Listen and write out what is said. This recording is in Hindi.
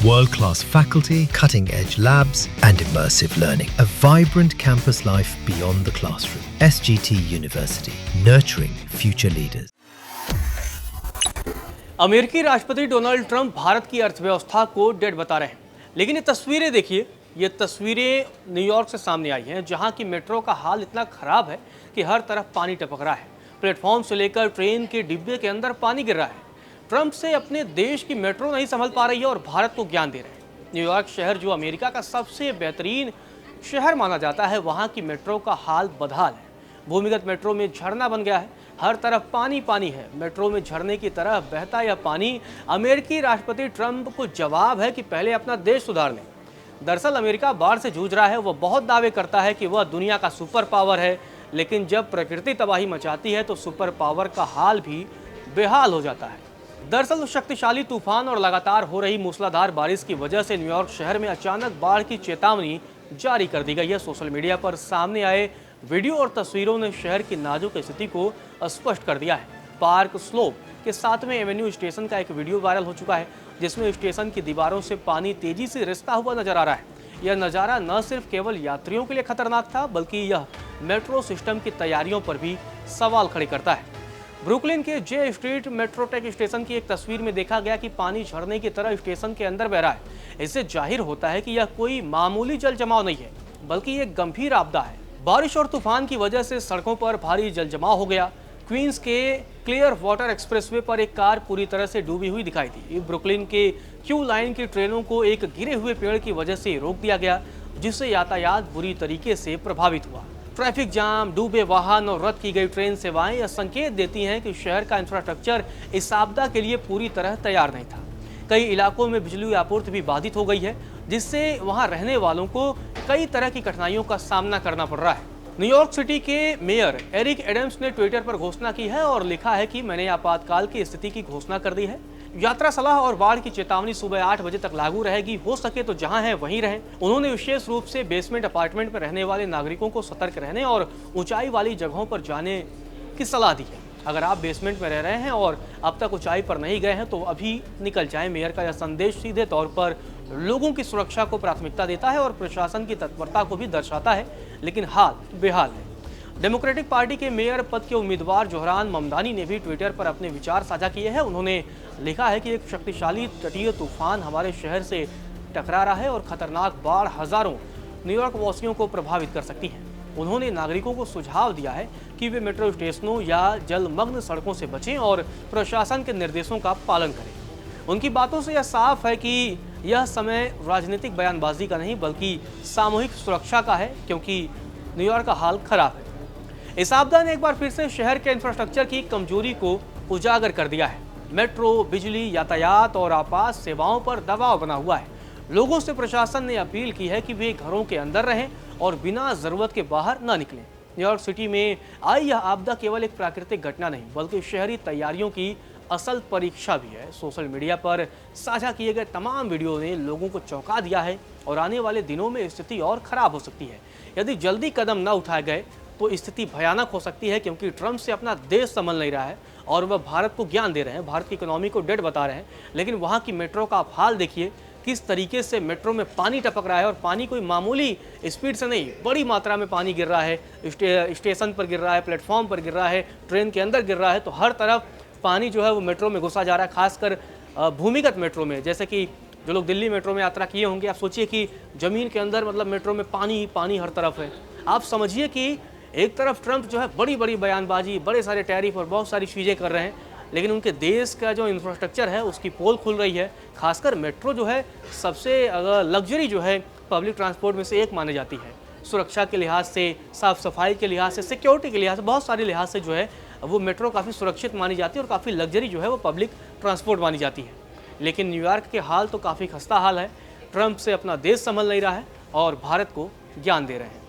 World-class faculty, cutting-edge labs and immersive learning. A vibrant campus life beyond the classroom. SGT University, nurturing future leaders. अमेरिकी राष्ट्रपति डोनाल्ड ट्रंप भारत की अर्थव्यवस्था को डेड बता रहे हैं, लेकिन ये तस्वीरें देखिए। ये तस्वीरें न्यूयॉर्क से सामने आई हैं, जहां की मेट्रो का हाल इतना खराब है कि हर तरफ पानी टपक रहा है। प्लेटफॉर्म से लेकर ट्रेन के डिब्बे के अंदर पानी गिर रहा है। ट्रंप से अपने देश की मेट्रो नहीं संभल पा रही है और भारत को ज्ञान दे रहे हैं। न्यूयॉर्क शहर, जो अमेरिका का सबसे बेहतरीन शहर माना जाता है, वहाँ की मेट्रो का हाल बदहाल है। भूमिगत मेट्रो में झरना बन गया है, हर तरफ पानी पानी है। मेट्रो में झरने की तरह बहता यह पानी अमेरिकी राष्ट्रपति ट्रंप को जवाब है कि पहले अपना देश सुधार लें। दरअसल अमेरिका बाढ़ से जूझ रहा है। वह बहुत दावे करता है कि वह दुनिया का सुपर पावर है, लेकिन जब प्रकृति तबाही मचाती है तो सुपर पावर का हाल भी बेहाल हो जाता है। दरअसल शक्तिशाली तूफान और लगातार हो रही मूसलाधार बारिश की वजह से न्यूयॉर्क शहर में अचानक बाढ़ की चेतावनी जारी कर दी गई है। सोशल मीडिया पर सामने आए वीडियो और तस्वीरों ने शहर की नाजुक स्थिति को स्पष्ट कर दिया है। पार्क स्लोप के 7वें एवेन्यू स्टेशन का एक वीडियो वायरल हो चुका है, जिसमें स्टेशन की दीवारों से पानी तेजी से रिसता हुआ नजर आ रहा है। यह नज़ारा न सिर्फ केवल यात्रियों के लिए खतरनाक था, बल्कि यह मेट्रो सिस्टम की तैयारियों पर भी सवाल खड़े करता है। ब्रुकलिन के जे स्ट्रीट मेट्रोटेक स्टेशन की एक तस्वीर में देखा गया कि पानी झरने की तरह स्टेशन के अंदर बह रहा है। इससे जाहिर होता है कि यह कोई मामूली जल जमाव नहीं है, बल्कि एक गंभीर आपदा है। बारिश और तूफान की वजह से सड़कों पर भारी जल जमाव हो गया। क्वींस के क्लियर वाटर एक्सप्रेसवे पर एक कार पूरी तरह से डूबी हुई दिखाई दी। ब्रुकलिन के क्यू लाइन की ट्रेनों को एक गिरे हुए पेड़ की वजह से रोक दिया गया, जिससे यातायात बुरी तरीके से प्रभावित हुआ। ट्रैफिक जाम, डूबे वाहन और रद्द की गई ट्रेन सेवाएं यह संकेत देती हैं कि शहर का इंफ्रास्ट्रक्चर इस आपदा के लिए पूरी तरह तैयार नहीं था। कई इलाकों में बिजली आपूर्ति भी बाधित हो गई है, जिससे वहां रहने वालों को कई तरह की कठिनाइयों का सामना करना पड़ रहा है। न्यूयॉर्क सिटी के मेयर एरिक एडम्स ने ट्विटर पर घोषणा की है और लिखा है कि मैंने आपातकाल की स्थिति की घोषणा कर दी है। यात्रा सलाह और बाढ़ की चेतावनी सुबह 8 बजे तक लागू रहेगी। हो सके तो जहां है वहीं रहें। उन्होंने विशेष रूप से बेसमेंट अपार्टमेंट में रहने वाले नागरिकों को सतर्क रहने और ऊंचाई वाली जगहों पर जाने की सलाह दी है। अगर आप बेसमेंट में रह रहे हैं और अब तक ऊंचाई पर नहीं गए हैं तो अभी निकल जाएं। मेयर का यह संदेश सीधे तौर पर लोगों की सुरक्षा को प्राथमिकता देता है और प्रशासन की तत्परता को भी दर्शाता है, लेकिन हाल बेहाल है। डेमोक्रेटिक पार्टी के मेयर पद के उम्मीदवार जोहरान ममदानी ने भी ट्विटर पर अपने विचार साझा किए हैं। उन्होंने लिखा है कि एक शक्तिशाली तटीय तूफान हमारे शहर से टकरा रहा है और खतरनाक बाढ़ हजारों न्यूयॉर्क वासियों को प्रभावित कर सकती है। उन्होंने नागरिकों को सुझाव दिया है कि वे मेट्रो स्टेशनों या जलमग्न सड़कों से बचें और प्रशासन के निर्देशों का पालन करें। उनकी बातों से यह साफ है कि यह समय राजनीतिक बयानबाजी का नहीं, बल्कि सामूहिक सुरक्षा का है, क्योंकि न्यूयॉर्क का हाल खराब है। इस आपदा ने एक बार फिर से शहर के इंफ्रास्ट्रक्चर की कमजोरी को उजागर कर दिया है। मेट्रो, बिजली, यातायात और आपात सेवाओं पर दबाव बना हुआ है। लोगों से प्रशासन ने अपील की है कि वे घरों के अंदर रहें और बिना जरूरत के बाहर न निकलें। न्यूयॉर्क सिटी में आई यह आपदा केवल एक प्राकृतिक घटना नहीं, बल्कि शहरी तैयारियों की असल परीक्षा भी है। सोशल मीडिया पर साझा किए गए तमाम वीडियो ने लोगों को चौंका दिया है और आने वाले दिनों में स्थिति और खराब हो सकती है। यदि जल्दी कदम न उठाए गए तो स्थिति भयानक हो सकती है, क्योंकि ट्रंप से अपना देश संभल नहीं रहा है और वह भारत को ज्ञान दे रहे हैं, भारत की इकोनॉमी को डेड बता रहे हैं। लेकिन वहाँ की मेट्रो का आप हाल देखिए, किस तरीके से मेट्रो में पानी टपक रहा है और पानी कोई मामूली स्पीड से नहीं, बड़ी मात्रा में पानी गिर रहा है। स्टेशन पर गिर रहा है, प्लेटफॉर्म पर गिर रहा है, ट्रेन के अंदर गिर रहा है। तो हर तरफ पानी जो है वो मेट्रो में घुसा जा रहा है, खासकर भूमिगत मेट्रो में। जैसे कि जो लोग दिल्ली मेट्रो में यात्रा किए होंगे, आप सोचिए कि ज़मीन के अंदर मतलब मेट्रो में पानी ही पानी हर तरफ है। आप समझिए कि एक तरफ ट्रंप जो है बड़ी बड़ी बयानबाजी, बड़े सारे टैरिफ और बहुत सारी चीज़ें कर रहे हैं, लेकिन उनके देश का जो इंफ्रास्ट्रक्चर है उसकी पोल खुल रही है। खासकर मेट्रो जो है सबसे लग्जरी जो है पब्लिक ट्रांसपोर्ट में से एक मानी जाती है। सुरक्षा के लिहाज से, साफ़ सफाई के लिहाज से, सिक्योरिटी के लिहाज से, बहुत सारे लिहाज से जो है वो मेट्रो काफ़ी सुरक्षित मानी जाती है और काफ़ी लग्जरी जो है वो पब्लिक ट्रांसपोर्ट मानी जाती है। लेकिन न्यूयॉर्क के हाल तो काफ़ी खस्ता हाल है। ट्रंप से अपना देश संभल नहीं रहा है और भारत को ज्ञान दे रहे हैं।